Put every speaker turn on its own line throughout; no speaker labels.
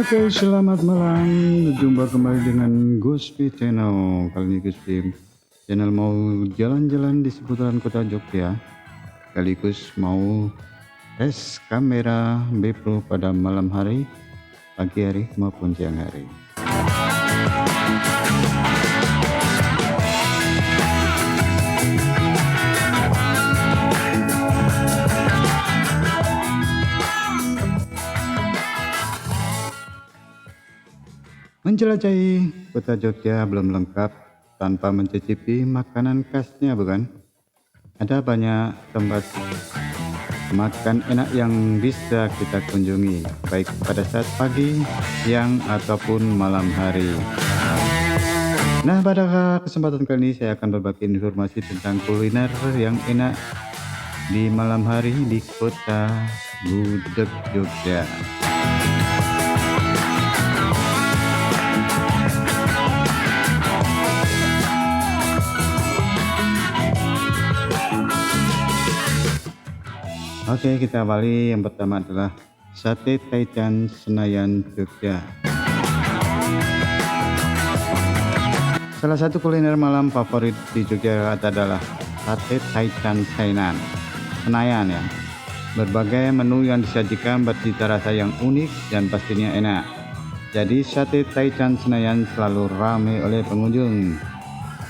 Oke, selamat malam. Berjumpa kembali dengan Guspi Channel. Kali ini Guspi Channel mau jalan-jalan di seputaran kota Jogja. Sekaligus mau tes kamera B Pro pada malam hari, pagi hari maupun siang hari. Menjelajahi kota Jogja belum lengkap tanpa mencicipi makanan khasnya, bukan? Ada banyak tempat makan enak yang bisa kita kunjungi, baik pada saat pagi, siang, ataupun malam hari. Nah, pada kesempatan kali ini saya akan berbagi informasi tentang kuliner yang enak di malam hari di kota Gudeg, Jogja. Oke, kita awali. Yang pertama adalah Sate Taichan Senayan, Jogja. Salah satu kuliner malam favorit di Yogyakarta adalah Sate Taichan Senayan ya. Berbagai menu yang disajikan bercita rasa yang unik dan pastinya enak. Jadi Sate Taichan Senayan selalu ramai oleh pengunjung.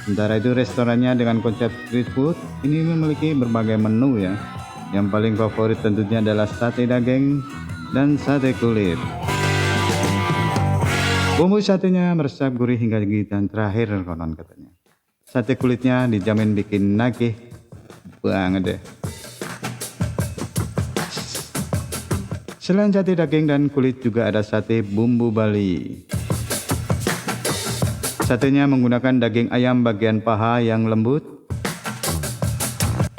Sementara itu restorannya dengan konsep street food ini memiliki berbagai menu ya. Yang paling favorit tentunya adalah sate daging dan sate kulit. Bumbu satenya meresap gurih hingga gigitan terakhir konon katanya. Sate kulitnya dijamin bikin nagih banget deh. Selain sate daging dan kulit juga ada sate bumbu Bali. Satenya menggunakan daging ayam bagian paha yang lembut.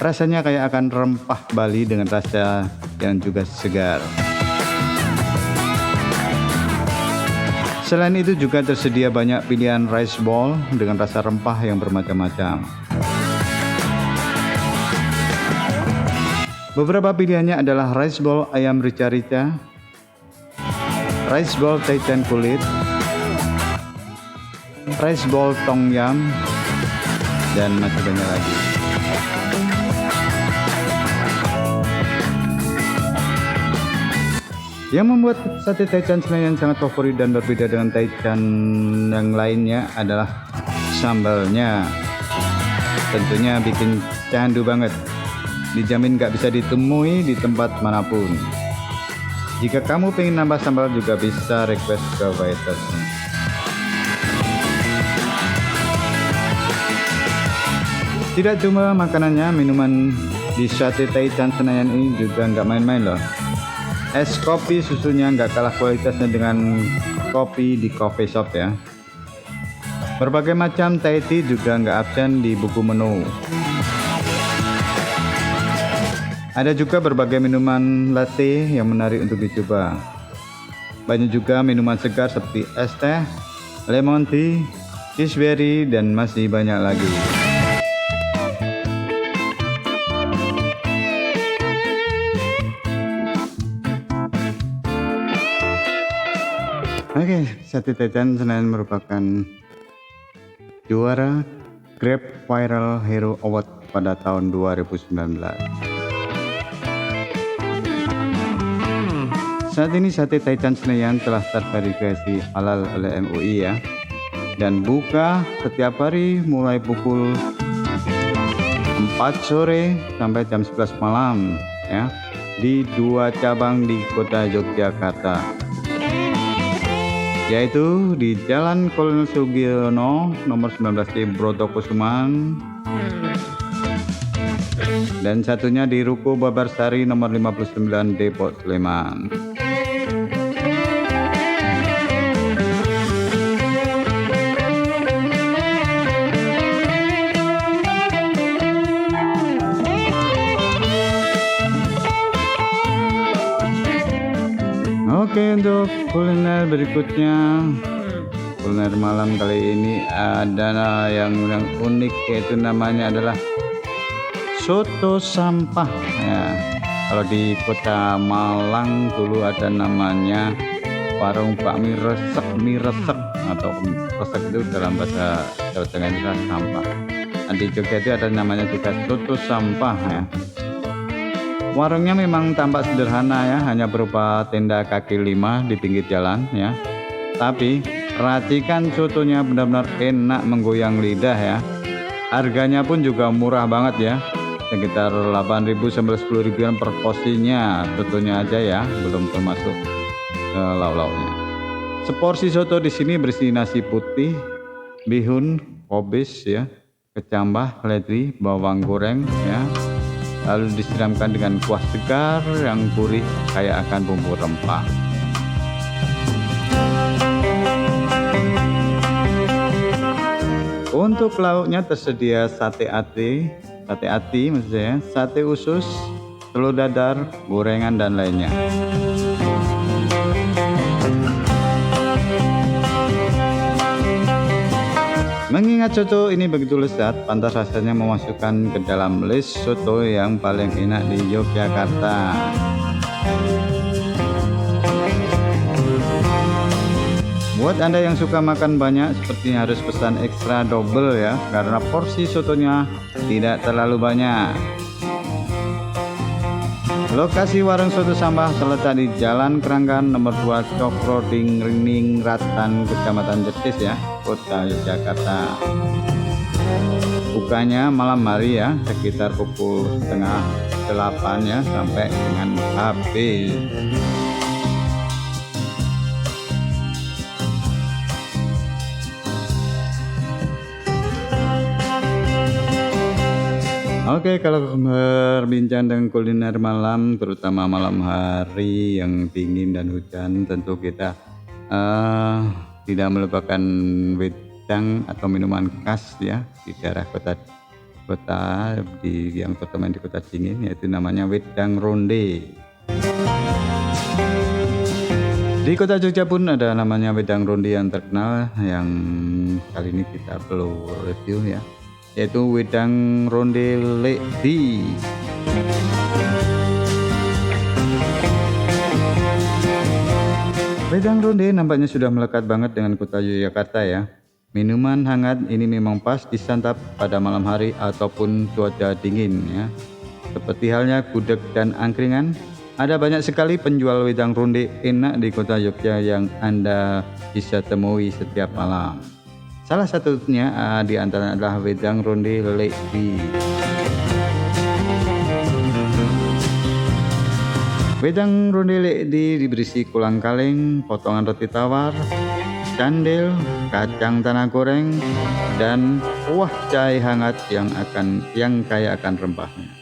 Rasanya kayak akan rempah Bali dengan rasa yang juga segar. Selain itu juga tersedia banyak pilihan rice ball dengan rasa rempah yang bermacam-macam. Beberapa pilihannya adalah rice ball ayam rica-rica, rice ball Taichan kulit, rice ball tom yum, dan masih banyak lagi. Yang membuat sate Taichan Senayan sangat favorit dan berbeda dengan Taichan yang lainnya adalah sambalnya. Tentunya bikin candu banget. Dijamin gak bisa ditemui di tempat manapun. Jika kamu pengen nambah sambal juga bisa request ke waitersnya. Tidak cuma makanannya, minuman di sate Taichan Senayan ini juga nggak main-main loh. Es kopi susunya nggak kalah kualitasnya dengan kopi di coffee shop ya. Berbagai macam Thai tea juga nggak absen di buku menu. Ada juga berbagai minuman latte yang menarik untuk dicoba. Banyak juga minuman segar seperti es teh, lemon tea, cheeseberry, dan masih banyak lagi. Oke, Sate Taichan Senayan merupakan juara Grab Viral Hero Award pada tahun 2019. Saat ini Sate Taichan Senayan telah terverifikasi halal oleh MUI ya, dan buka setiap hari mulai pukul 4 sore sampai jam 11 malam ya, di 2 cabang di kota Yogyakarta, yaitu di Jalan Kolonel Sugiono nomor 19 Brotokusuman, dan satunya di Ruko Babarsari nomor 59 Depok, Sleman. Oke, untuk kuliner berikutnya, kuliner malam kali ini ada yang unik, yaitu namanya adalah soto sampah ya. Kalau di kota Malang dulu ada namanya warung bakmi resek, mie resek atau resek itu dalam bahasa Jawa Tengah itu sampah. Nah, di Jogja itu ada namanya juga soto sampah ya. Warungnya memang tampak sederhana ya, hanya berupa tenda kaki 5 di pinggir jalan ya. Tapi racikan sotonya benar-benar enak menggoyang lidah ya. Harganya pun juga murah banget ya, sekitar 8.000 sampai 10.000-an per porsinya, sotonya aja ya, belum termasuk lauk-lauknya. Seporsi soto di sini berisi nasi putih, bihun, kobis ya, kecambah, seledri, bawang goreng ya, lalu disiramkan dengan kuah segar yang gurih kayak akan bumbu rempah. Untuk lauknya tersedia sate ati maksudnya, sate usus, telur dadar, gorengan dan lainnya. Mengingat soto ini begitu lezat, pantas rasanya memasukkan ke dalam list soto yang paling enak di Yogyakarta. Buat Anda yang suka makan banyak, sepertinya harus pesan ekstra double ya, karena porsi sotonya tidak terlalu banyak. Lokasi warung soto sampah terletak di Jalan Keranggan nomor 2 Cokro Dingring Ratan, Kecamatan Jetis ya, Kota Yogyakarta. Bukanya malam hari ya, sekitar pukul setengah 8 ya, sampai dengan habis. Oke, kalau berbincang dengan kuliner malam, terutama malam hari yang dingin dan hujan, tentu kita tidak melupakan wedang atau minuman khas ya di daerah kota yang terutama di kota dingin, yaitu namanya wedang ronde. Di kota Jogja pun ada namanya wedang ronde yang terkenal, yang kali ini kita perlu review ya, yaitu wedang ronde Lekdi. Wedang ronde nampaknya sudah melekat banget dengan kota Yogyakarta ya. Minuman hangat ini memang pas disantap pada malam hari ataupun cuaca dingin ya. Seperti halnya gudeg dan angkringan, ada banyak sekali penjual wedang ronde enak di kota Jogja yang Anda bisa temui setiap malam. Salah satunya di antaranya adalah wedang ronde Lekdi. Wedang ronde Lekdi diberisi kolang kaling, potongan roti tawar, candil, kacang tanah goreng, dan kuah jahe hangat yang kaya akan rempahnya.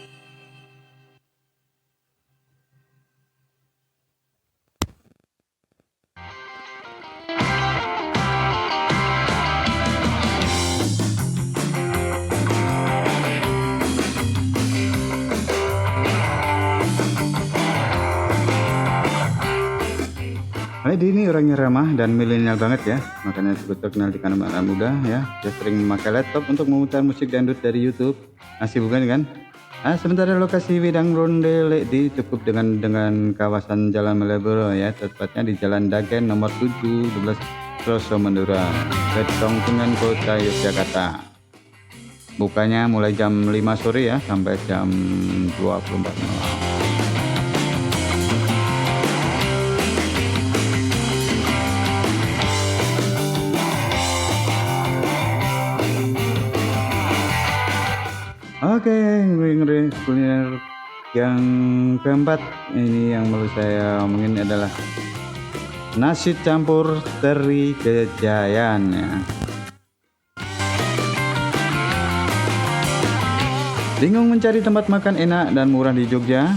Lady ini orangnya ramah dan milenial banget ya, makanya cukup terkenal di kalangan anak muda ya. Dia sering memakai laptop untuk memutar musik dangdut dari YouTube. Masih bukan kan? Sementara lokasi wedang ronde Lekdi cukup dengan kawasan Jalan Malioboro ya, tepatnya di Jalan Dagen nomor 7 12 Troso Mandura, Bedongtungan Kota Yogyakarta. Bukanya mulai jam 5 sore ya sampai jam 24 malam. Oke, kuliner yang keempat ini yang menurut saya omongin adalah nasi campur teri Gejayan ya. Bingung mencari tempat makan enak dan murah di Jogja?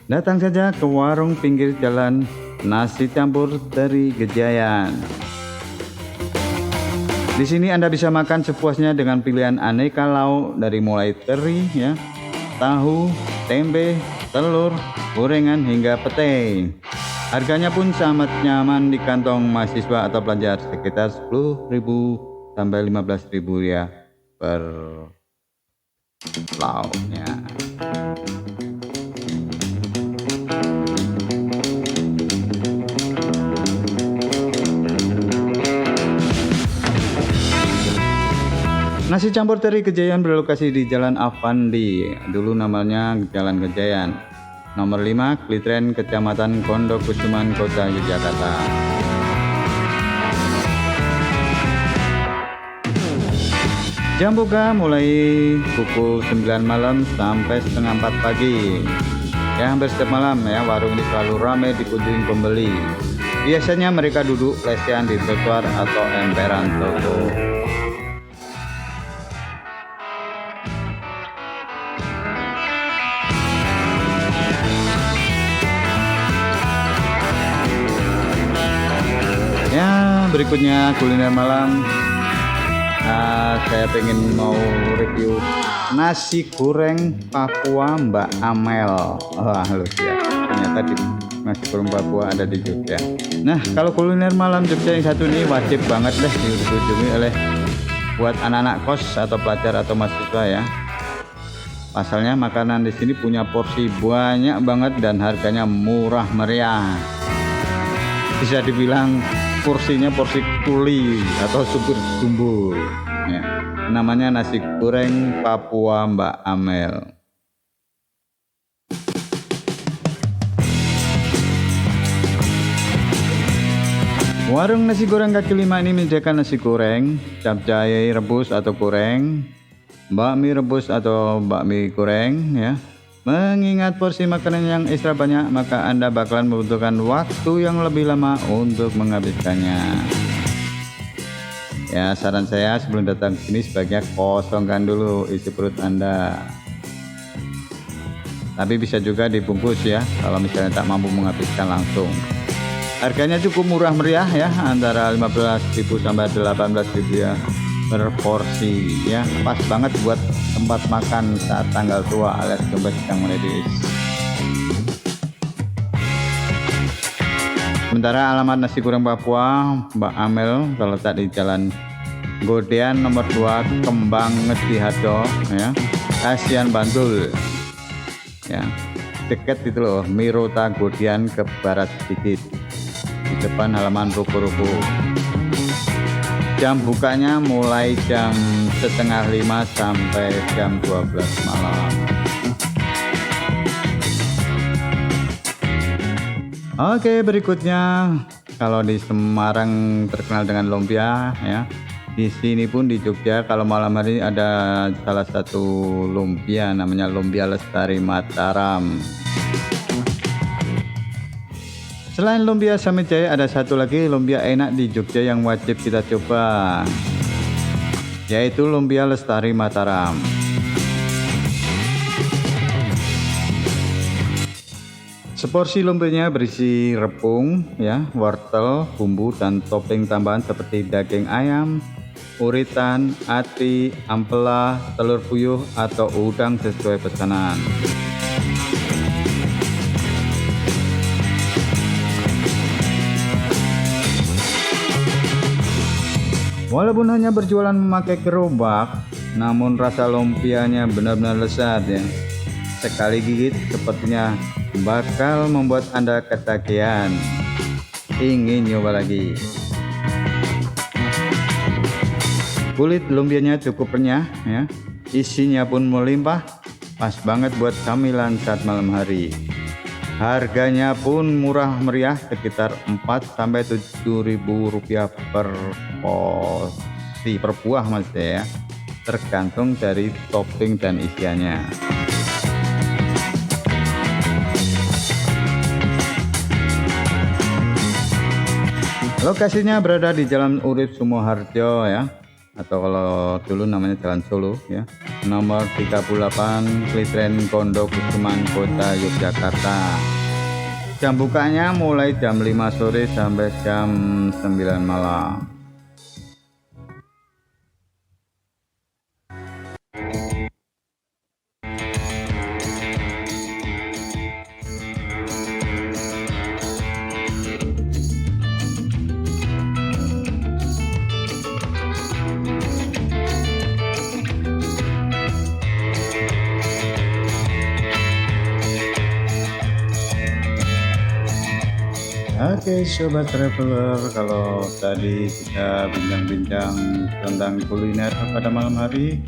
Datang saja ke warung pinggir jalan nasi campur teri Gejayan. Di sini Anda bisa makan sepuasnya dengan pilihan aneka lauk dari mulai teri ya, tahu, tempe, telur, gorengan hingga pete. Harganya pun sangat nyaman di kantong mahasiswa atau pelajar, sekitar 10.000 sampai 15.000 ya per lauknya. Nasi campur teri Kejayaan berlokasi di Jalan Avandi, dulu namanya Jalan Kejayaan, nomor 5, Klitren, Kecamatan Kondokusuman, Kota Yogyakarta. Jam buka mulai pukul 9 malam sampai setengah 4 pagi. Ya, hampir setiap malam ya, warung ini selalu ramai dikunjungi pembeli. Biasanya mereka duduk lesehan di trotoar atau emperan toko. Ya, berikutnya kuliner malam. Saya pengen mau review nasi goreng Papua Mbak Amel. Wah, halus ya. Ternyata di nasi goreng Papua ada di Jogja. Nah, kalau kuliner malam Jogja yang satu ini wajib banget deh dikunjungi oleh buat anak-anak kos atau pelajar atau mahasiswa ya. Pasalnya makanan di sini punya porsi banyak banget dan harganya murah meriah. Bisa dibilang porsinya porsi kuli atau supir jumbo ya. Namanya nasi goreng Papua Mbak Amel. Warung nasi goreng kaki lima ini menyediakan nasi goreng, capcay rebus atau goreng, bakmi rebus atau bakmi goreng ya. Mengingat porsi makanan yang ekstra banyak, maka Anda bakalan membutuhkan waktu yang lebih lama untuk menghabiskannya. Ya, saran saya sebelum datang ke sini sebaiknya kosongkan dulu isi perut Anda. Tapi bisa juga dibungkus ya, kalau misalnya tak mampu menghabiskan langsung. Harganya cukup murah meriah ya, antara 15.000 sampai 18.000 ya per porsi ya. Pas banget buat tempat makan saat tanggal tua alias dompet sedang menipis. Sementara alamat nasi goreng Papua Mbak Amel terletak di Jalan Godean nomor 2 Kembang Ngediharjo ya, Kasihan Bantul ya, deket itu loh, Mirota Godean ke barat sedikit, di depan halaman ruko-ruko. Jam bukanya mulai jam setengah 5 sampai jam 12 malam. Oke, berikutnya kalau di Semarang terkenal dengan lumpia ya. Di sini pun di Jogja kalau malam hari ada salah satu lumpia namanya Lumpia Lestari Mataram. Selain lumpia Samijaya, ada satu lagi lumpia enak di Jogja yang wajib kita coba, yaitu Lumpia Lestari Mataram. Seporsi lumpianya berisi repung, ya, wortel, bumbu dan topping tambahan seperti daging ayam, uritan, ati, ampela, telur puyuh atau udang sesuai pesanan. Walaupun hanya berjualan memakai gerobak, namun rasa lumpianya benar-benar lezat ya. Sekali gigit sepertinya bakal membuat Anda ketagihan, ingin nyoba lagi. Kulit lumpianya cukup renyah ya, isinya pun melimpah, pas banget buat camilan saat malam hari. Harganya pun murah meriah, sekitar 4-7 ribu rupiah per porsi, per buah maksudnya ya, tergantung dari topping dan isiannya. Lokasinya berada di Jalan Urip Sumoharjo ya, atau kalau dulu namanya Jalan Solo ya, nomor 38 Klitren Kondokusuman, Kota Yogyakarta. Jam bukanya mulai jam 5 sore sampai jam 9 malam. Oke sobat traveler, kalau tadi kita bincang-bincang tentang kuliner pada malam hari,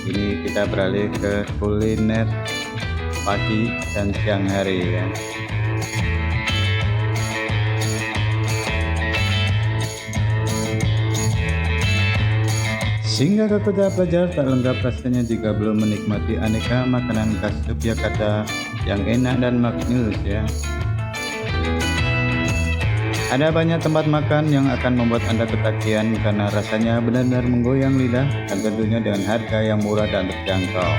ini kita beralih ke kuliner pagi dan siang hari ya. Singgah ke kota pelajar tak lengkap rasanya jika belum menikmati aneka makanan khas Yogyakarta yang enak dan maknyus ya. Ada banyak tempat makan yang akan membuat Anda ketagihan karena rasanya benar-benar menggoyang lidah dan tentunya dengan harga yang murah dan terjangkau.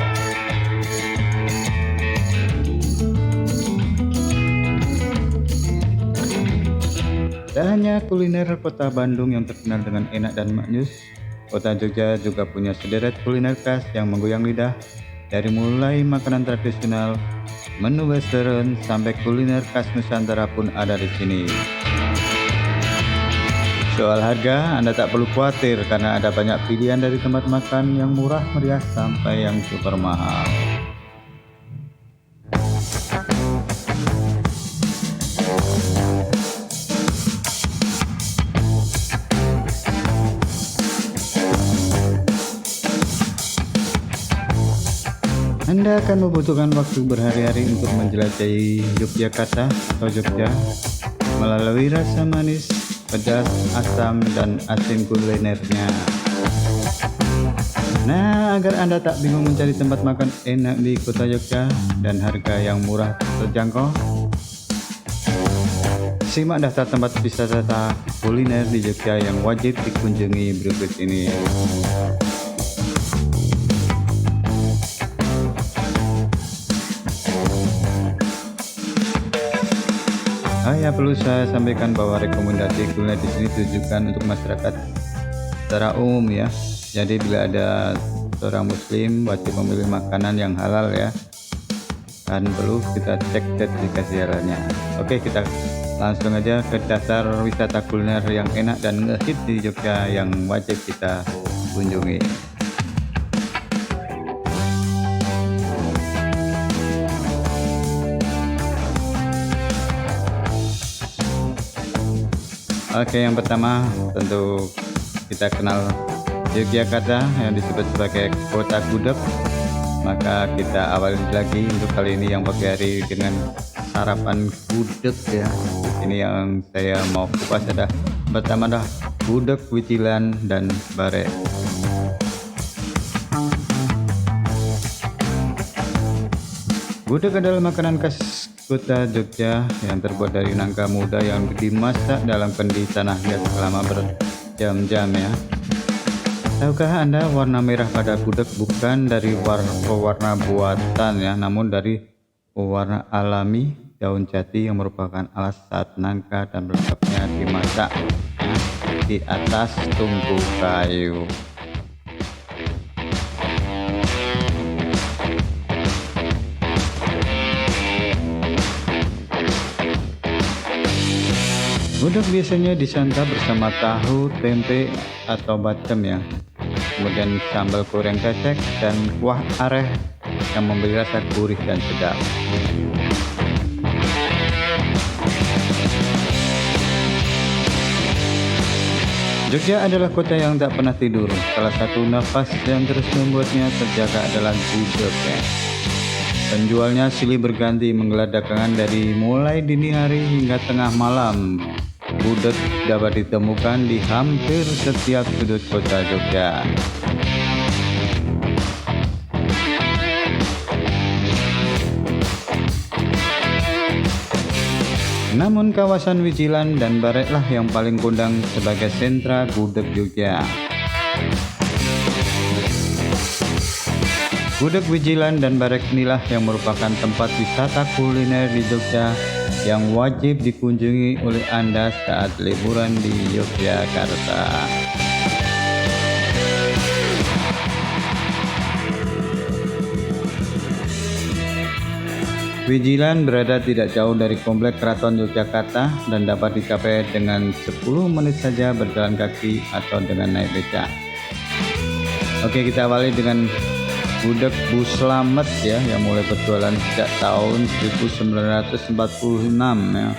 Tak hanya kuliner kota Bandung yang terkenal dengan enak dan maknyus, kota Jogja juga punya sederet kuliner khas yang menggoyang lidah, dari mulai makanan tradisional, menu western, sampai kuliner khas Nusantara pun ada di sini. Soal harga, Anda tak perlu khawatir karena ada banyak pilihan dari tempat makan yang murah meriah sampai yang super mahal. Anda akan membutuhkan waktu berhari-hari untuk menjelajahi Yogyakarta atau Jogja melalui rasa manis, pedas, asam, dan asin kulinernya. Nah, agar Anda tak bingung mencari tempat makan enak di kota Jogja dan harga yang murah terjangkau, simak daftar tempat wisata kuliner di Jogja yang wajib dikunjungi berikut ini. Perlu saya sampaikan bahwa rekomendasi kuliner di sini ditujukan untuk masyarakat secara umum ya. Jadi bila ada seorang muslim wajib memilih makanan yang halal ya. Dan perlu kita cek sertifikasi halalnya. Oke, kita langsung aja ke daftar wisata kuliner yang enak dan ngehit di Jogja yang wajib kita kunjungi. Oke, yang pertama tentu kita kenal Yogyakarta yang disebut sebagai kota gudeg. Maka kita awali lagi untuk kali ini yang pagi hari dengan sarapan gudeg ya. Ini yang saya mau kupas ada pertama dah gudeg, wicilan, dan barek. Gudeg adalah makanan khas kota Jogja yang terbuat dari nangka muda yang dimasak dalam kendi tanah liat selama berjam-jam ya. Tahukah Anda warna merah pada gudeg bukan dari pewarna buatan ya, namun dari pewarna alami daun jati yang merupakan alas saat nangka dan berlengkapnya dimasak ya, di atas tungku kayu. Gudeg biasanya disantap bersama tahu, tempe, atau bacem ya. Kemudian sambal goreng kecek dan kuah areh yang memberi rasa gurih dan sedap. Jogja adalah kota yang tak pernah tidur. Salah satu nafas yang terus membuatnya terjaga adalah gudeg ya. Penjualnya silih berganti menggelar dagangan dari mulai dini hari hingga tengah malam. Gudeg dapat ditemukan di hampir setiap sudut kota Jogja. Namun kawasan Wicilan dan Bareklah yang paling kondang sebagai sentra gudeg Jogja. Gudeg, Wicilan, dan Barek inilah yang merupakan tempat wisata kuliner di Jogja yang wajib dikunjungi oleh Anda saat liburan di Yogyakarta. Wicilan berada tidak jauh dari komplek Keraton Yogyakarta dan dapat dicapai dengan 10 menit saja berjalan kaki atau dengan naik becak. Oke, kita awali dengan gudeg Bu Slamet ya, yang mulai berjualan sejak tahun 1946 ya.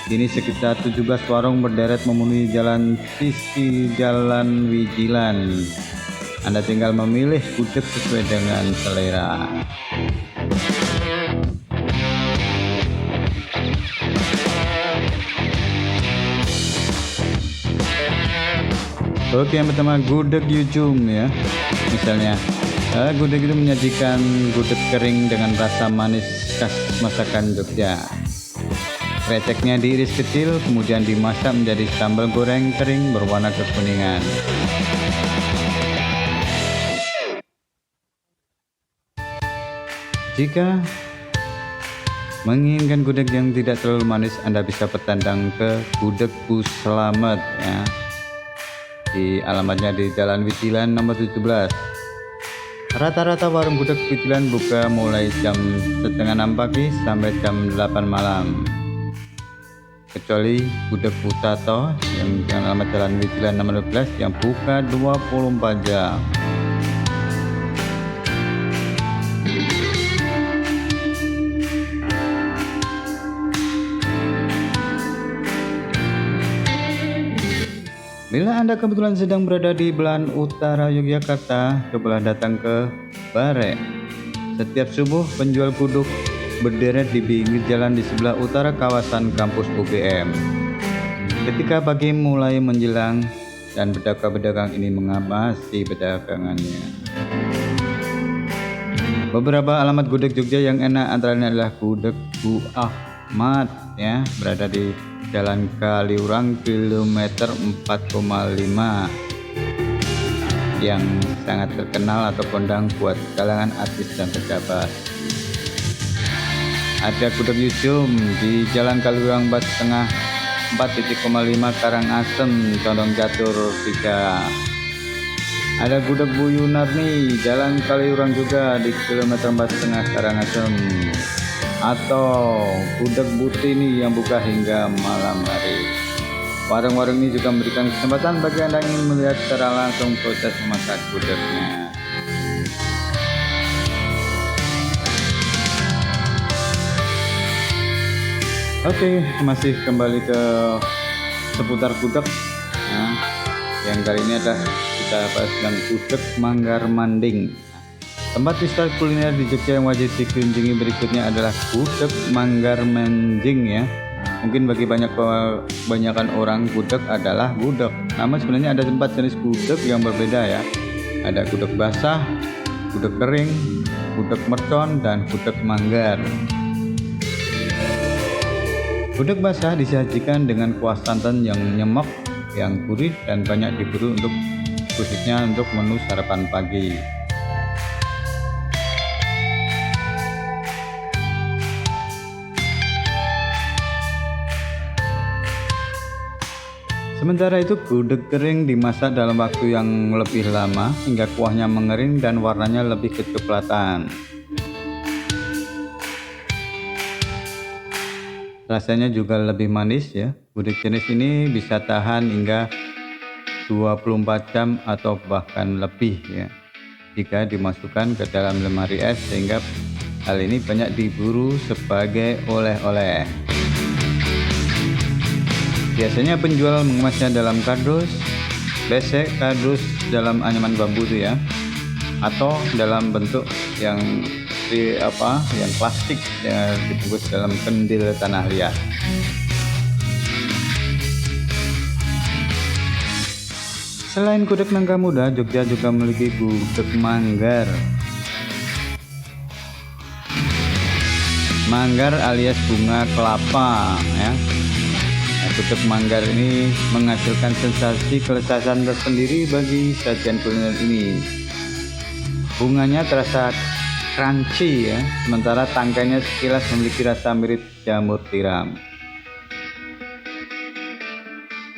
Kini sekitar 17 warung berderet memenuhi jalan sisi Jalan Wijilan. Anda tinggal memilih gudeg sesuai dengan selera. Oke, yang pertama gudeg Yujum ya. Misalnya gudeg itu menyajikan gudeg kering dengan rasa manis khas masakan Jogja. Kreceknya diiris kecil, kemudian dimasak menjadi sambal goreng kering berwarna kekuningan. Jika menginginkan gudeg yang tidak terlalu manis, Anda bisa bertandang ke gudeg Bu Slamet ya. Di alamatnya di Jalan Wijilan nomor 17. Rata-rata warung gudeg Wijilan buka mulai jam 5:30 pagi sampai jam 8 malam. Kecuali gudeg Bu Tato yang dengan alamat Jalan Wijilan nomor 12 yang buka 24 jam. Bila Anda kebetulan sedang berada di belahan utara Yogyakarta, cobalah datang ke Bare. Setiap subuh penjual gudeg berderet di pinggir jalan di sebelah utara kawasan kampus UGM. Ketika pagi mulai menjelang dan pedagang-pedagang ini mengamasi pedagangannya. Beberapa alamat gudeg Jogja yang enak antara lain adalah gudeg Bu Ahmad ya, berada di Jalan Kaliurang kilometer 4,5 yang sangat terkenal atau kondang buat kalangan artis dan pejabat. Ada gudeg Yujum di Jalan Kaliurang 4,5 Karangasem Condong Catur 3. Ada gudeg Bu Yunarni Jalan Kaliurang juga di kilometer 4,5 Karangasem. Atau gudeg Butini yang buka hingga malam hari. Warung-warung ini juga memberikan kesempatan bagi Anda yang ingin melihat secara langsung proses memasak gudegnya. Oke, masih kembali ke seputar gudeg. Nah, yang kali ini adalah kita bahas tentang gudeg Manggar Manding. Tempat wisata kuliner di Jogja yang wajib dikunjungi berikutnya adalah gudeg Manggar Manding ya. Mungkin bagi kebanyakan orang gudeg adalah gudeg. Namun sebenarnya ada 4 jenis gudeg yang berbeda ya. Ada gudeg basah, gudeg kering, gudeg mercon, dan gudeg manggar. Gudeg basah disajikan dengan kuah santan yang nyemek, yang gurih dan banyak diburu khususnya untuk menu sarapan pagi. Sementara itu gudeg kering dimasak dalam waktu yang lebih lama hingga kuahnya mengering dan warnanya lebih kecoklatan. Rasanya juga lebih manis ya. Gudeg jenis ini bisa tahan hingga 24 jam atau bahkan lebih ya, jika dimasukkan ke dalam lemari es, sehingga hal ini banyak diburu sebagai oleh-oleh. Biasanya penjual mengemasnya dalam kardus, besek, kardus dalam anyaman bambu itu ya, atau dalam bentuk yang yang plastik yang dibungkus dalam kendil tanah liat. Selain gudeg nangka muda, Jogja juga memiliki gudeg manggar. Manggar alias bunga kelapa ya. Gudeg manggar ini menghasilkan sensasi kelezatan tersendiri bagi sajian kuliner ini. Bunganya terasa crunchy ya, sementara tangkainya sekilas memiliki rasa mirip jamur tiram.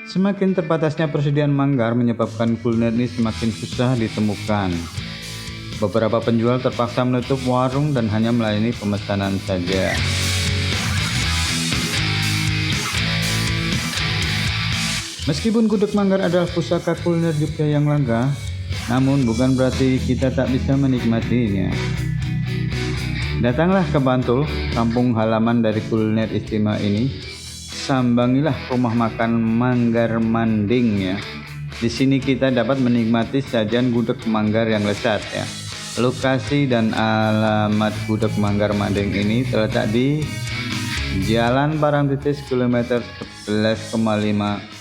Semakin terbatasnya persediaan manggar menyebabkan kuliner ini semakin susah ditemukan. Beberapa penjual terpaksa menutup warung dan hanya melayani pemesanan saja. Meskipun gudeg manggar adalah pusaka kuliner Jogja yang langka, namun bukan berarti kita tak bisa menikmatinya. Datanglah ke Bantul, kampung halaman dari kuliner istimewa ini. sambangilah rumah makan Manggar Manding ya. Di sini kita dapat menikmati sajian gudeg manggar yang lezat ya. Lokasi dan alamat gudeg Manggar Manding ini terletak di Jalan Parangtritis kilometer 11,5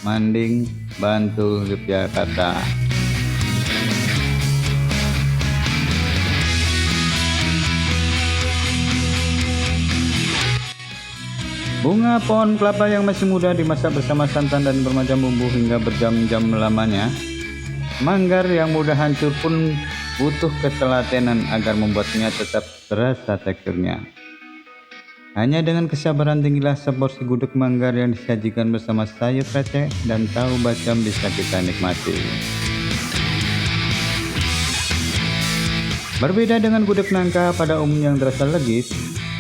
Manding, Bantul, Yogyakarta. Bunga pohon kelapa yang masih muda dimasak bersama santan dan bermacam bumbu hingga berjam-jam lamanya. Manggar yang mudah hancur pun butuh ketelatenan agar membuatnya tetap terasa teksturnya. Hanya dengan kesabaran tinggilah seporsi gudeg manggar yang disajikan bersama sayur krecek dan tahu bacem bisa kita nikmati. Berbeda dengan gudeg nangka pada umumnya yang terasa legit,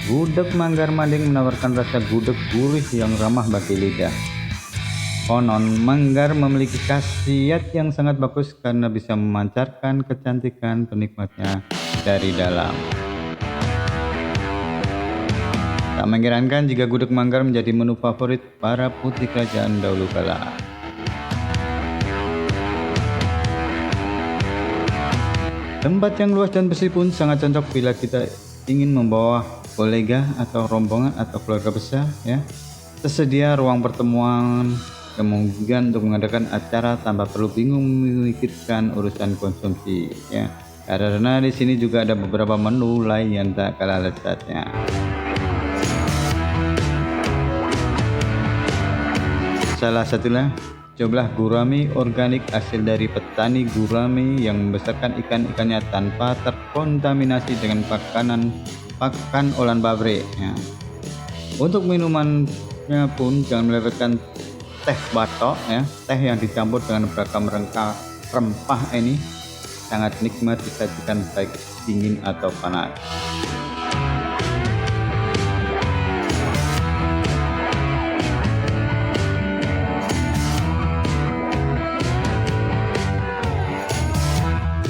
gudeg Manggar Manding menawarkan rasa gudeg gurih yang ramah bagi lidah. Konon, manggar memiliki khasiat yang sangat bagus karena bisa memancarkan kecantikan penikmatnya dari dalam. Tak mengherankan jika gudeg manggar menjadi menu favorit para putri kerajaan dahulu kala. Tempat yang luas dan bersih pun sangat cocok bila kita ingin membawa kolega atau rombongan atau keluarga besar ya. Tersedia ruang pertemuan, kemungkinan untuk mengadakan acara tanpa perlu bingung memikirkan urusan konsumsi ya. Karena di sini juga ada beberapa menu lain yang tak kalah lezatnya. Salah satunya cobalah gurami organik hasil dari petani gurami yang membesarkan ikan-ikannya tanpa terkontaminasi dengan pakan olahan pabrik ya. Untuk minumannya pun jangan melewatkan teh batok ya, teh yang dicampur dengan beragam rempah ini sangat nikmat disajikan baik dingin atau panas.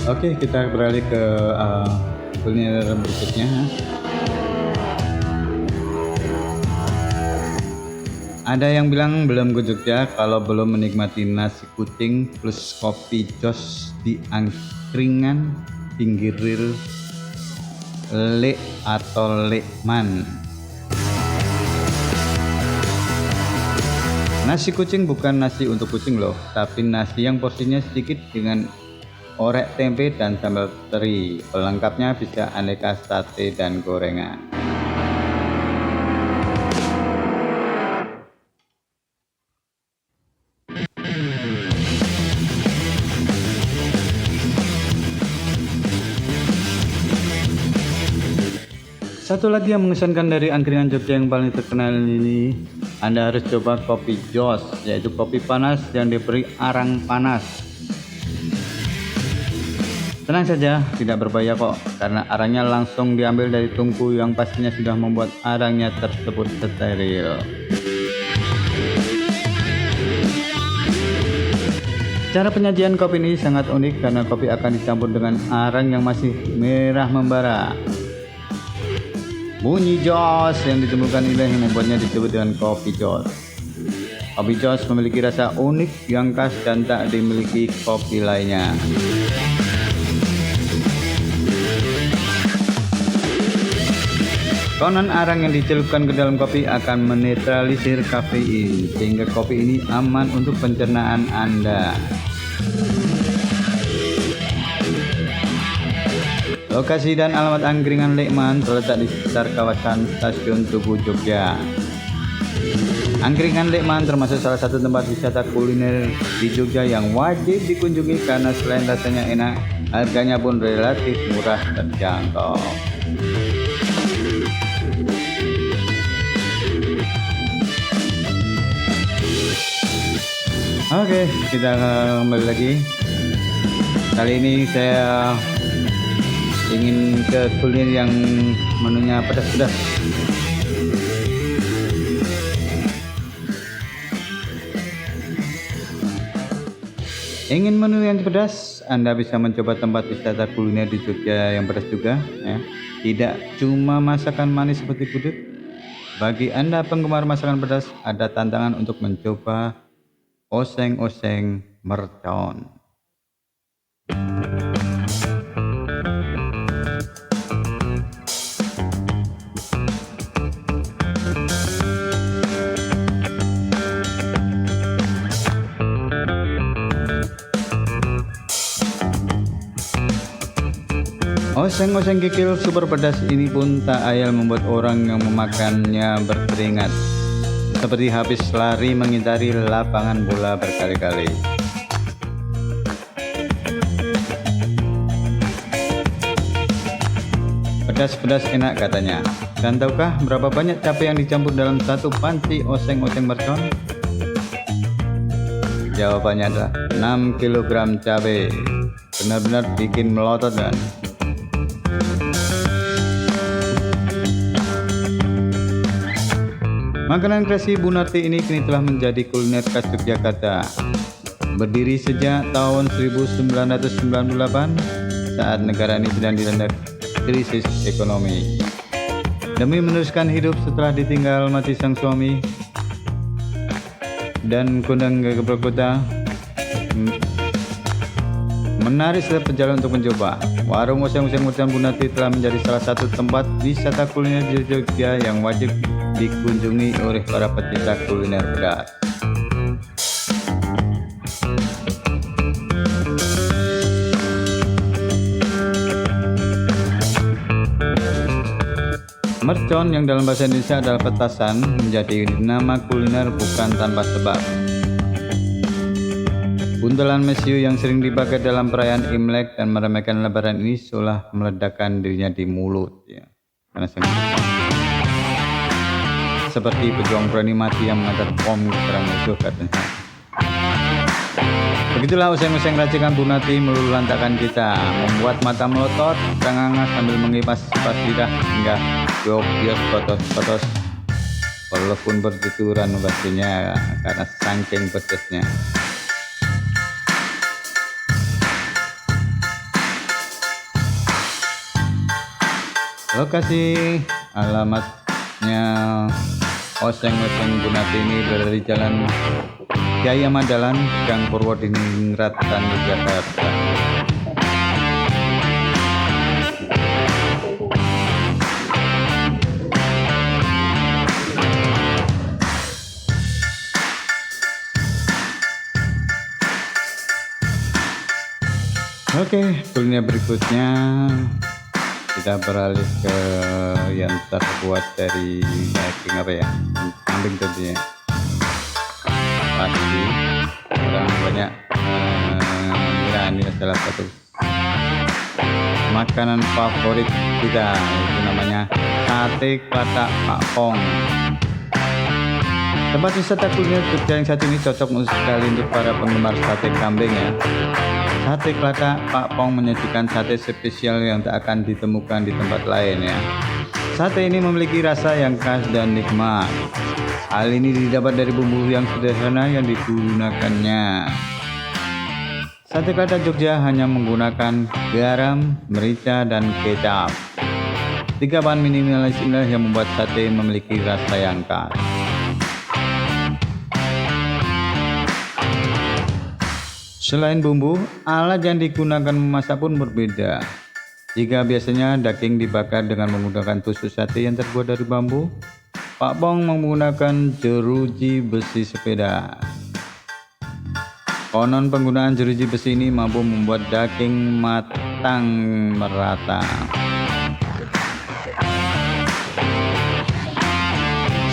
Oke, kita beralih ke kuliner berikutnya. Ada yang bilang belum ke Jogja kalau belum menikmati nasi kucing plus kopi jos di angkringan pinggir rel Lek atau Lekman. Nasi kucing bukan nasi untuk kucing loh, tapi nasi yang porsinya sedikit dengan orek tempe dan sambal teri. Pelengkapnya bisa aneka sate dan gorengan. Satu lagi yang mengesankan dari angkringan Jogja yang paling terkenal ini, Anda harus coba kopi jos, yaitu kopi panas yang diberi arang panas. Tenang saja, tidak berbahaya kok, karena arangnya langsung diambil dari tungku yang pastinya sudah membuat arangnya tersebut steril. Cara penyajian kopi ini sangat unik karena kopi akan dicampur dengan arang yang masih merah membara. Bunyi jos yang ditemukan inilah yang membuatnya disebut dengan kopi jos. Kopi jos memiliki rasa unik yang khas dan tak dimiliki kopi lainnya. Konon arang yang dicelupkan ke dalam kopi akan menetralisir kafein sehingga kopi ini aman untuk pencernaan Anda. Lokasi dan alamat angkringan Lekman terletak di sekitar kawasan Stasiun Tugu Jogja. Angkringan Lekman termasuk salah satu tempat wisata kuliner di Jogja yang wajib dikunjungi karena selain rasanya enak, harganya pun relatif murah terjangkau. Oke, kita kembali lagi. Kali ini saya ingin ke kuliner yang menunya pedas-pedas. Ingin menu yang pedas? Anda bisa mencoba tempat wisata kuliner di Jogja yang pedas juga ya. Tidak cuma masakan manis seperti gudeg, Bagi Anda penggemar masakan pedas, ada tantangan untuk mencoba oseng-oseng mercon. Oseng-oseng kikil super pedas ini pun tak ayal membuat orang yang memakannya berkeringat, seperti habis lari mengitari lapangan bola berkali-kali. Pedas-pedas enak katanya. Dan tahukah berapa banyak cabai yang dicampur dalam satu panci oseng-oseng mercon? Jawabannya adalah 6 kg cabai. Benar-benar bikin melotot kan? Makanan kreasi Bu Narti ini kini telah menjadi kuliner khas Yogyakarta. Berdiri sejak tahun 1998 saat negara ini sedang dilanda krisis ekonomi. Demi meneruskan hidup setelah ditinggal mati sang suami dan kondang ke kota, menarik setiap perjalanan untuk mencoba. Warung oseng-oseng mercon Bu Narti telah menjadi salah satu tempat wisata kuliner di Jogja yang wajib dikunjungi oleh para pecinta kuliner pedas. Mercon yang dalam bahasa Indonesia adalah petasan menjadi nama kuliner bukan tanpa sebab. Buntelan mesiu yang sering dipakai dalam perayaan Imlek dan meremehkan Lebaran ini seolah meledakkan dirinya di mulut ya. Karena seperti pejuang berani mati yang mengangkat bom serang musuh katanya. Begitulah oseng-oseng racikan Bu Narti meluluh lantakkan kita, membuat mata melotot, terengah sambil mengipas lidah hingga jobios potos-potos walaupun bertuturan pastinya karena saking pedasnya. Lokasi alamatnya oseng-oseng Bu Narti ini berada di Jalan Jaya Madalan, Gang Purwodiningrat, Yogyakarta. Oke, kuliner berikutnya kita beralih ke yang terbuat dari daging apa ya? Kambing tentunya. Pasti orang banyak mengira ini adalah satu makanan favorit kita, itu namanya sate klatak Pak Pong. Tempat wisata kuliner Jogja yang satu ini cocok sekali untuk para penggemar sate kambing ya. Sate klatak Pak Pong menyajikan sate spesial yang tak akan ditemukan di tempat lain ya. Sate ini memiliki rasa yang khas dan nikmat. Hal ini didapat dari bumbu yang sederhana yang digunakannya. Sate klatak Jogja hanya menggunakan garam, merica, dan kecap. 3 bahan minimalis inilah yang membuat sate memiliki rasa yang khas. Selain bumbu, alat yang digunakan memasak pun berbeda. Jika biasanya daging dibakar dengan menggunakan tusuk sate yang terbuat dari bambu, Pak Pong menggunakan jeruji besi sepeda. Konon penggunaan jeruji besi ini mampu membuat daging matang merata.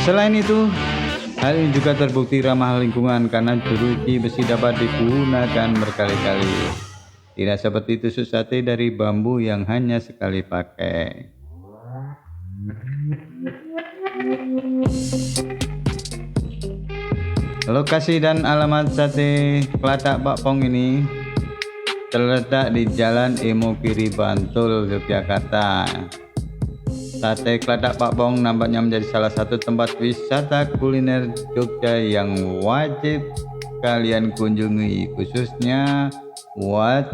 Selain itu, hal ini juga terbukti ramah lingkungan karena jeruji besi dapat digunakan berkali-kali. Tidak seperti tusuk sate dari bambu yang hanya sekali pakai. Lokasi dan alamat sate klatak Pak Pong ini terletak di Jalan Imogiri, Bantul, Yogyakarta. Sate klatak Pak Pong nampaknya menjadi salah satu tempat wisata kuliner Jogja yang wajib kalian kunjungi, khususnya buat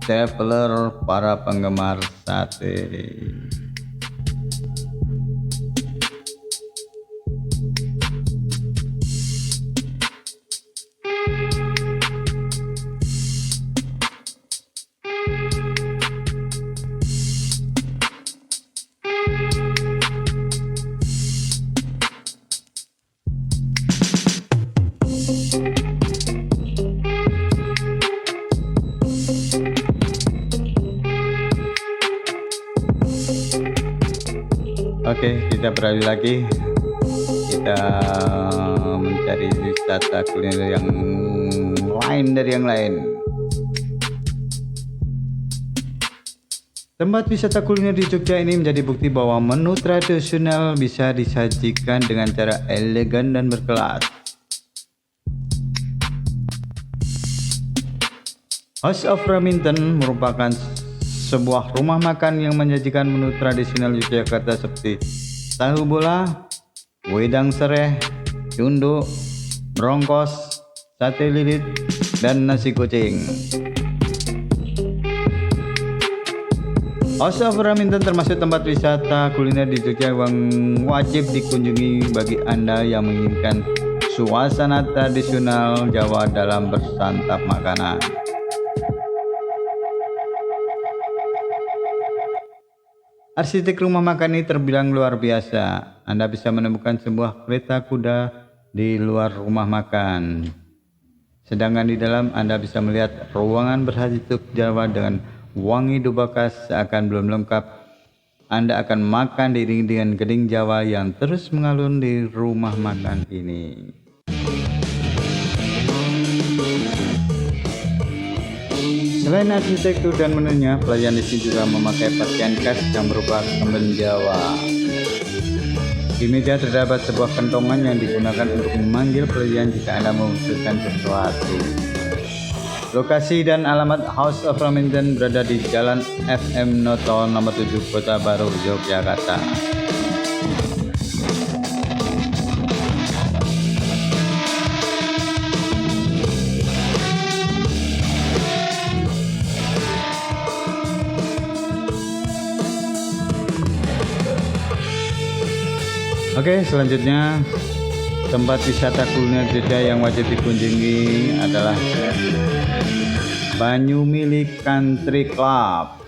traveler para penggemar sate. Oke, kita beralih lagi. Kita mencari wisata kuliner yang lain dari yang lain. Tempat wisata kuliner di Jogja ini menjadi bukti bahwa menu tradisional bisa disajikan dengan cara elegan dan berkelas. House of Raminten merupakan sebuah rumah makan yang menyajikan menu tradisional Yogyakarta seperti tahu bola, wedang sereh, cunduk, brongkos, sate lilit, dan nasi kucing. House of Raminten termasuk tempat wisata kuliner di Jogja yang wajib dikunjungi bagi Anda yang menginginkan suasana tradisional Jawa dalam bersantap makanan. Arsitek rumah makan ini terbilang luar biasa. Anda bisa menemukan sebuah kereta kuda di luar rumah makan. Sedangkan di dalam Anda bisa melihat ruangan berhajat Jawa dengan wangi dubakas. Seakan belum lengkap, Anda akan makan diiringi dengan geding Jawa yang terus mengalun di rumah makan ini. Selain arsitektur dan menunya, pelayan di sini juga memakai pakaian khas yang berupa kemben Jawa. Di meja terdapat sebuah kentongan yang digunakan untuk memanggil pelayan jika Anda membutuhkan sesuatu. Lokasi dan alamat House of Raminten berada di Jalan FM Noto nomor 7 Kota Baru, Yogyakarta. Oke, selanjutnya tempat wisata kuliner Jogja yang wajib dikunjungi adalah Banyumili Country Club.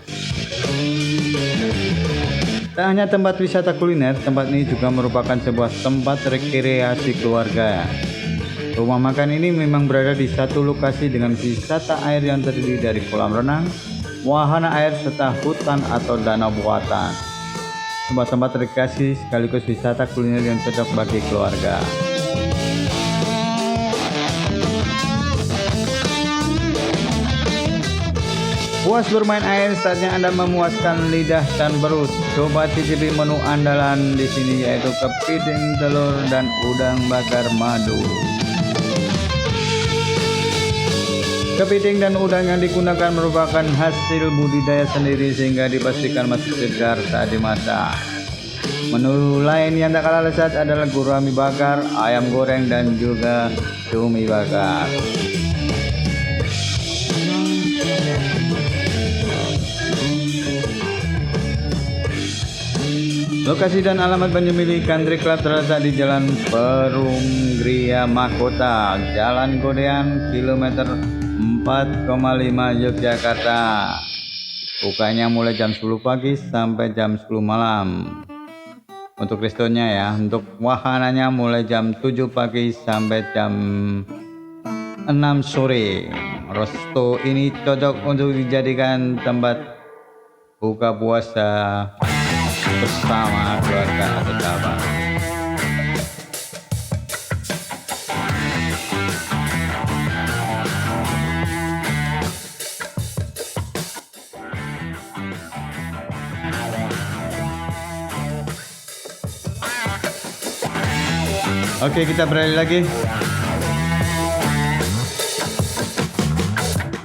Tak hanya tempat wisata kuliner, tempat ini juga merupakan sebuah tempat rekreasi keluarga. Rumah makan ini memang berada di satu lokasi dengan wisata air yang terdiri dari kolam renang, wahana air, serta hutan atau danau buatan. Sebuah tempat rekreasi sekaligus wisata kuliner yang cocok bagi keluarga. Puas bermain air, saatnya Anda memuaskan lidah dan perut. Coba cicipi menu andalan di sini, yaitu kepiting telur dan udang bakar madu. Kepiting dan udang yang digunakan merupakan hasil budidaya sendiri sehingga dipastikan masih segar saat dimasak. Menu lain yang tak kalah lezat adalah gurami bakar, ayam goreng, dan juga cumi bakar. Lokasi dan alamat Banyumili Country Club terletak di Jalan Perunggria Mahkota, Jalan Godean, kilometer 4,5 Yogyakarta. Bukanya mulai jam 10 pagi sampai jam 10 malam. Untuk restonya ya, untuk wahananya mulai jam 7 pagi sampai jam 6 sore. Resto ini cocok untuk dijadikan tempat buka puasa bersama keluarga atau sahabat. Oke, kita beralih lagi.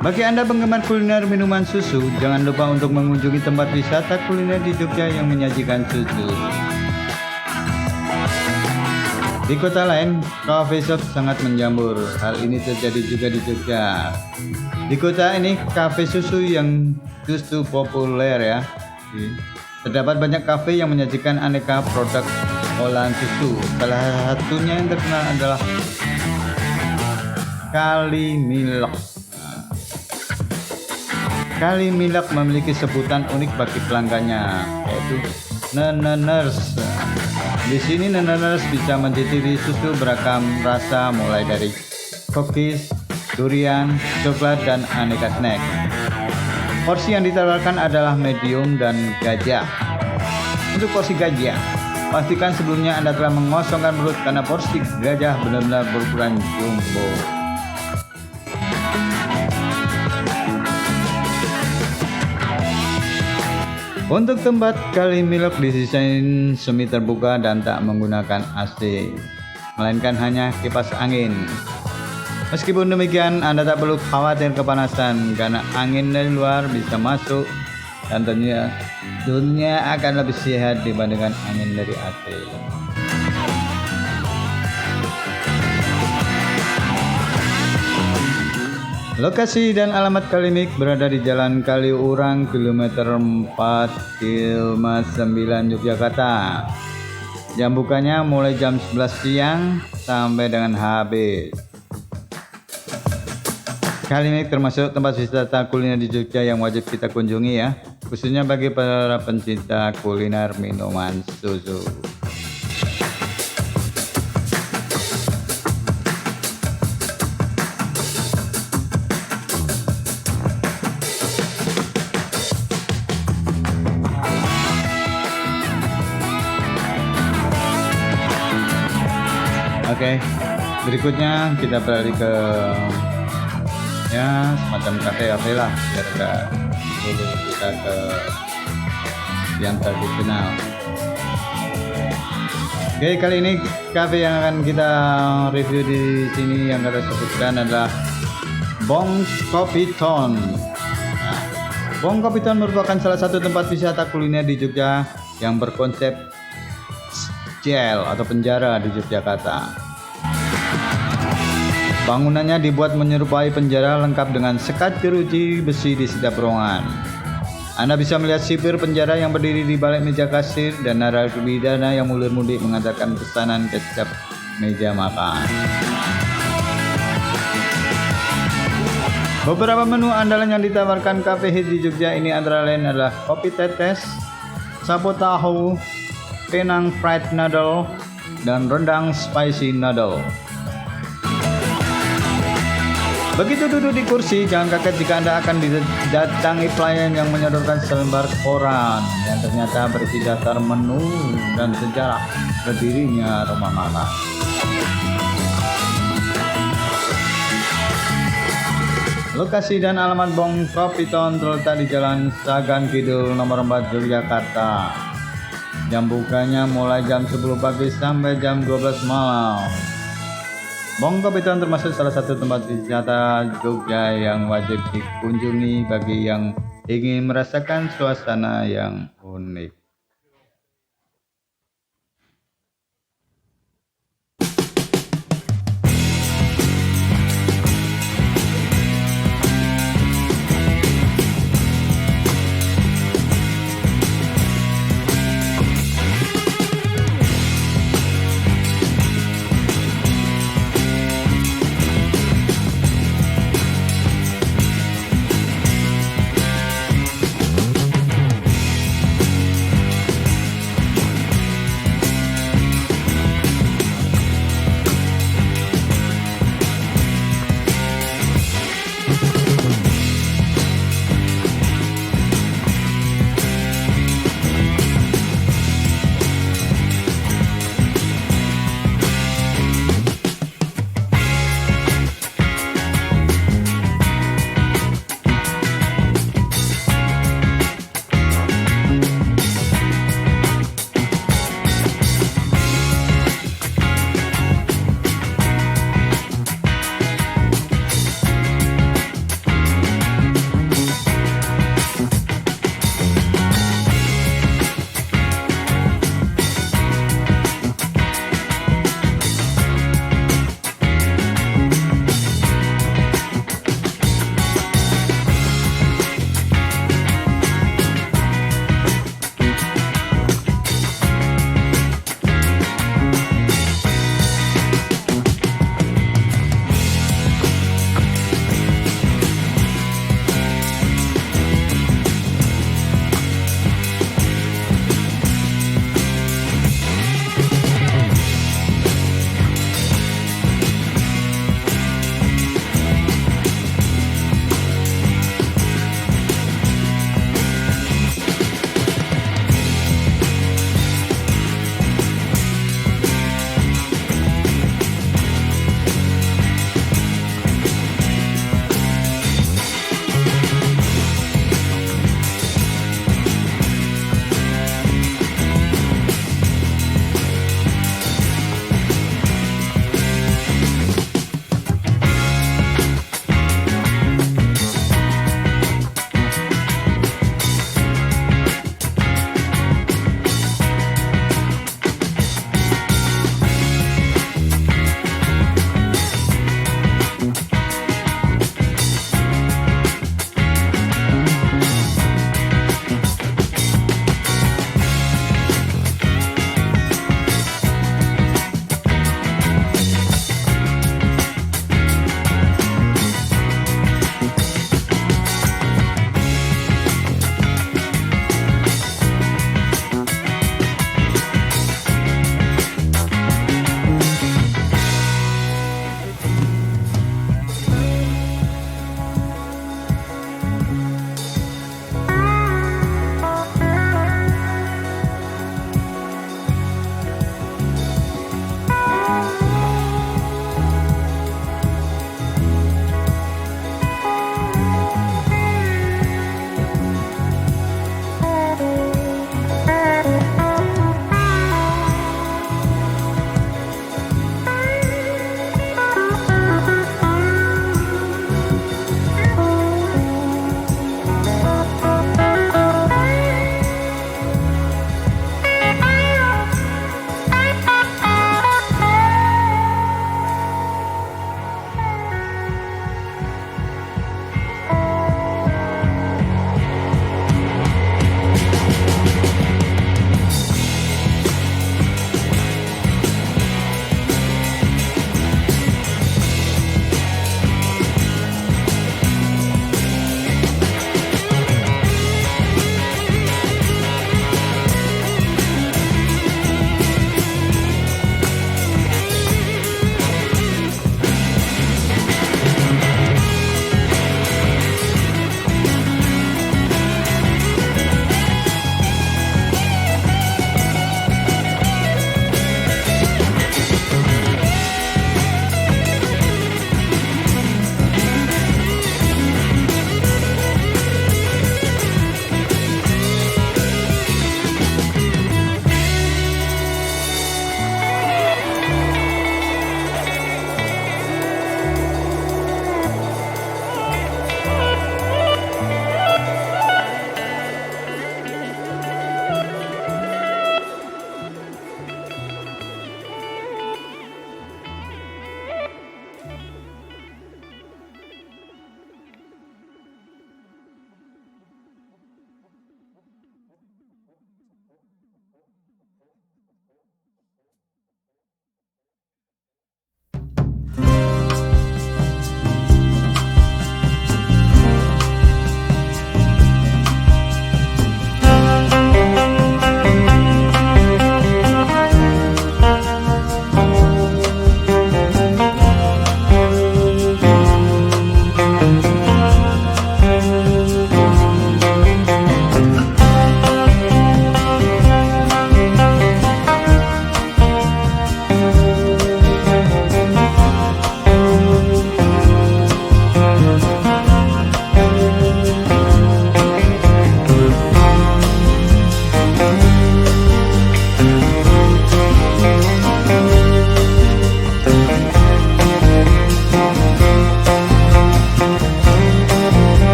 Bagi Anda penggemar kuliner minuman susu, jangan lupa untuk mengunjungi tempat wisata kuliner di Jogja yang menyajikan susu. Di kota lain, coffee shop sangat menjamur. Hal ini terjadi juga di Jogja. Di kota ini, kafe susu yang justru populer ya. Terdapat banyak kafe yang menyajikan aneka produk olahan susu. Salah satunya yang terkenal adalah Kali Milk. Kali Milk memiliki sebutan unik bagi pelanggannya, yaitu Neneners. Di sini Neneners bisa mencicipi susu beragam rasa mulai dari cookies, durian, coklat, dan aneka snack. Porsi yang ditawarkan adalah medium dan gajah. Untuk porsi gajah, pastikan sebelumnya Anda telah mengosongkan perut karena porsi gajah benar-benar berukuran jumbo. Untuk tempat kali milk didesain semi terbuka dan tak menggunakan AC, melainkan hanya kipas angin. Meskipun demikian, Anda tak perlu khawatir kepanasan karena angin dari luar bisa masuk dan tentunya akan lebih sehat dibandingkan angin dari AC. Lokasi dan alamat Kalimik berada di Jalan Kaliurang, kilometer 4,9 Yogyakarta. Jam bukanya mulai jam 11 siang sampai dengan habis. Kalimik termasuk tempat wisata kuliner di Jogja yang wajib kita kunjungi ya, khususnya bagi para pencinta kuliner minuman susu. Oke, berikutnya kita beralih ke ya semacam kafe lah, biar enggak dulu kita ke yang tradisional. Oke, kali ini kafe yang akan kita review di sini yang kita sebutkan adalah Bong Kopi Town. Nah, Bong Kopi Town merupakan salah satu tempat wisata kuliner di Jogja yang berkonsep jail atau penjara di Yogyakarta. Bangunannya dibuat menyerupai penjara lengkap dengan sekat jeruji besi di setiap ruangan. Anda bisa melihat sipir penjara yang berdiri di balik meja kasir dan narapidana yang mulir-mudik mengantarkan pesanan ke setiap meja makan. Beberapa menu andalan yang ditawarkan kafe hits di Jogja ini antara lain adalah kopi tetes, sapo tahu, penang fried noodle, dan rendang spicy noodle. Begitu duduk di kursi, jangan kaget jika Anda akan didatangi pelayan yang menyodorkan selembar koran yang ternyata berisi daftar menu dan sejarah berdirinya rumah makan. Lokasi dan alamat Bong Kopi Town terletak di Jalan Sagan Kidul nomor 4 Yogyakarta. Jam bukanya mulai jam 10 pagi sampai jam 12 malam. Bong Kopi Town termasuk salah satu tempat wisata Jogja yang wajib dikunjungi bagi yang ingin merasakan suasana yang unik.